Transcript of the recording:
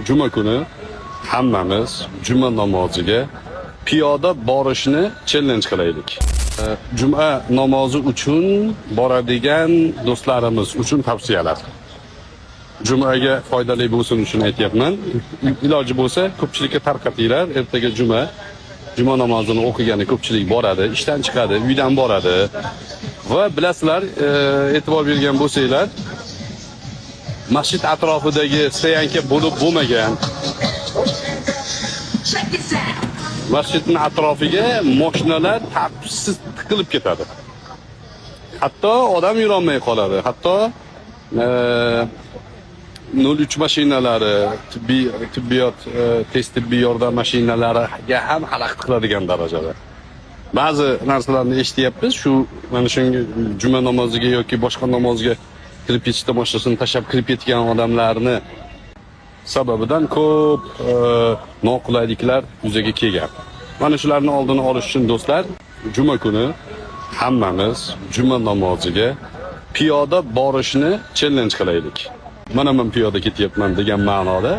juma kuni hammamiz juma namoziga piyoda borishni challenge qilaylik. Juma namozi uchun boradigan do'stlarimiz uchun tavsiyalar. Jumaga foydali bo'lsin uchun aytyapman. Iloji bo'lsa ko'pchilikka tarqatinglar. Ertaga juma namozini o'qigani ko'pchilik boradi, ishdan chiqadi, uydan boradi. Va bilasizlar, e'tibor bergan bo'lsanglar, masjid atrofidagi stoyanka bo'lib bo'lmagan. Masjidning atrofiga mashinalar tartibsiz tiqilib ketadi. Hatto odam yurolmay qoladi. Hatto 03 mashinalari, tibbiyot, tez tibbiy yordam mashinalariga ham xalaqit qiladigan darajada. Ba'zi narsalarni eshityapmiz, shu mana shunga juma namoziga yoki boshqa namozga kirib ketishda mashinasini tashlab kirib ketgan odamlarni sababidan ko'p noqulayliklar yuzaga kelgan. Mana shularni oldini olish uchun do'stlar, juma kuni hammamiz juma namoziga piyoda borishni challenge qilaylik. Mana men piyoda ketyapman degan ma'noda